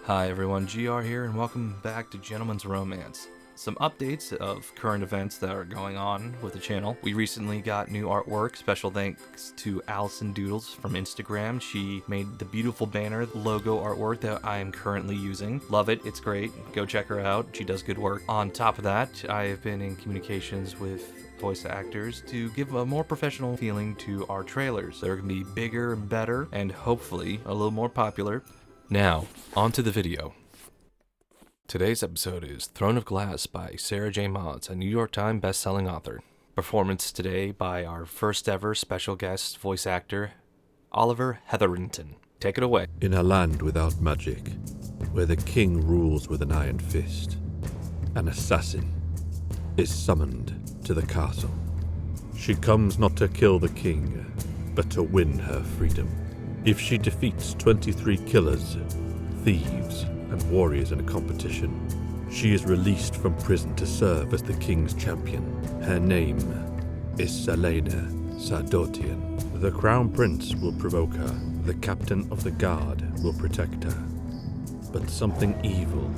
Hi everyone, GR here, and welcome back to Gentleman's Romance. Some updates of current events that are going on with the channel. We recently got new artwork. Special thanks to Allison Doodles from Instagram. She made the beautiful banner logo artwork that I am currently using. Love it, it's great. Go check her out. She does good work. On top of that, I have been in communications with voice actors to give a more professional feeling to our trailers. They're going to be bigger and better, and hopefully a little more popular. Now, on to the video. Today's episode is Thorne of Glass by Sarah J. Maas, a New York Times bestselling author. Performance today by our first ever special guest voice actor, Oliver Hetherington. Take it away. In a land without magic, where the king rules with an iron fist, an assassin is summoned to the castle. She comes not to kill the king, but to win her freedom. If she defeats 23 killers, thieves, and warriors in a competition, she is released from prison to serve as the king's champion. Her name is Selena Sardotian. The crown prince will provoke her. The captain of the guard will protect her. But something evil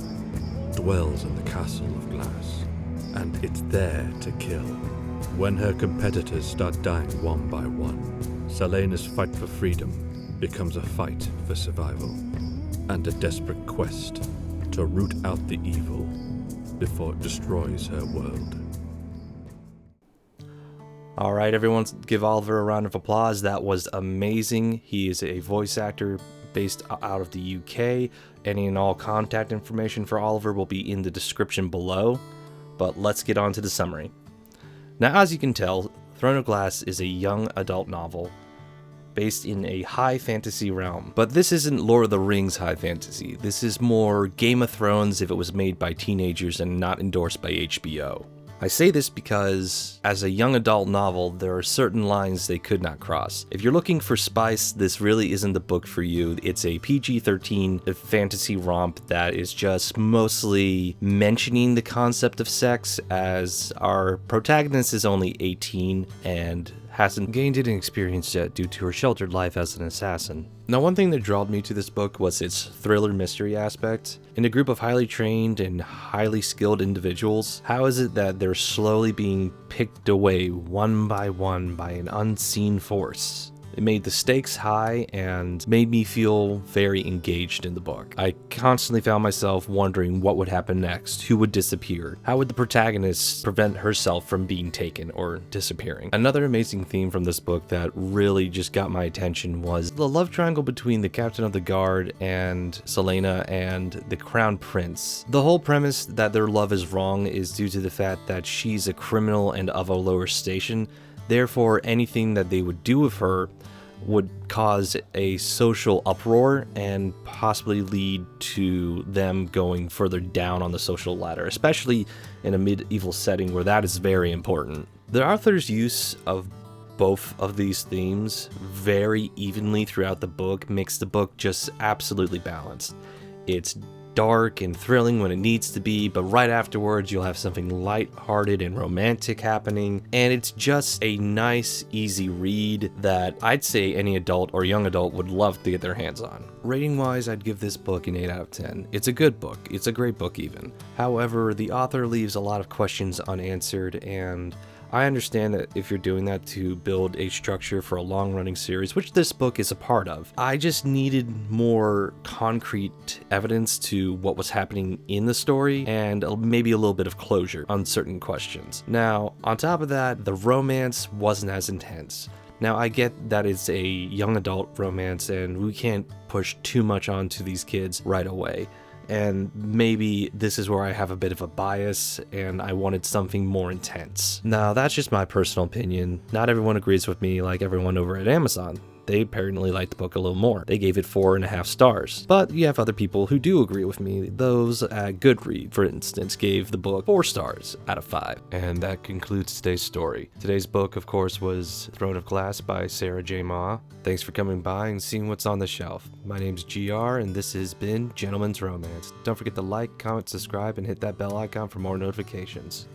dwells in the castle of glass, and it's there to kill. When her competitors start dying one by one, Selena's fight for freedom becomes a fight for survival, and a desperate quest to root out the evil before it destroys her world. Alright everyone, give Oliver a round of applause. That was amazing. He is a voice actor based out of the UK. Any and all contact information for Oliver will be in the description below. But let's get on to the summary. Now, as you can tell, Thorne of Glass is a young adult novel based in a high fantasy realm. But this isn't Lord of the Rings high fantasy. This is more Game of Thrones if it was made by teenagers and not endorsed by HBO. I say this because, as a young adult novel, there are certain lines they could not cross. If you're looking for spice, this really isn't the book for you. It's a PG-13 fantasy romp that is just mostly mentioning the concept of sex, as our protagonist is only 18 and hasn't gained any experience yet due to her sheltered life as an assassin. Now, one thing that drew me to this book was its thriller mystery aspect. In a group of highly trained and highly skilled individuals, how is it that they're slowly being picked away one by an unseen force? It made the stakes high and made me feel very engaged in the book. I constantly found myself wondering what would happen next, who would disappear, how would the protagonist prevent herself from being taken or disappearing. Another amazing theme from this book that really just got my attention was the love triangle between the captain of the guard and Selena and the crown prince. The whole premise that their love is wrong is due to the fact that she's a criminal and of a lower station. Therefore, anything that they would do with her would cause a social uproar and possibly lead to them going further down on the social ladder, especially in a medieval setting where that is very important. The author's use of both of these themes very evenly throughout the book makes the book just absolutely balanced. It's dark and thrilling when it needs to be, but right afterwards you'll have something light-hearted and romantic happening, and it's just a nice, easy read that I'd say any adult or young adult would love to get their hands on. Rating-wise, I'd give this book an 8 out of 10. It's a good book. It's a great book even. However, the author leaves a lot of questions unanswered, and I understand that if you're doing that to build a structure for a long-running series, which this book is a part of, I just needed more concrete evidence to what was happening in the story and maybe a little bit of closure on certain questions. Now, on top of that, the romance wasn't as intense. Now, I get that it's a young adult romance and we can't push too much onto these kids right away. And maybe this is where I have a bit of a bias and I wanted something more intense. Now, that's just my personal opinion. Not everyone agrees with me like everyone over at Amazon. They apparently liked the book a little more. They gave it 4.5 stars. But you have other people who do agree with me. Those at Goodreads, for instance, gave the book 4 stars out of 5. And that concludes today's story. Today's book, of course, was Thorne of Glass by Sarah J. Maas. Thanks for coming by and seeing what's on the shelf. My name's GR, and this has been Gentleman's Romance. Don't forget to like, comment, subscribe, and hit that bell icon for more notifications.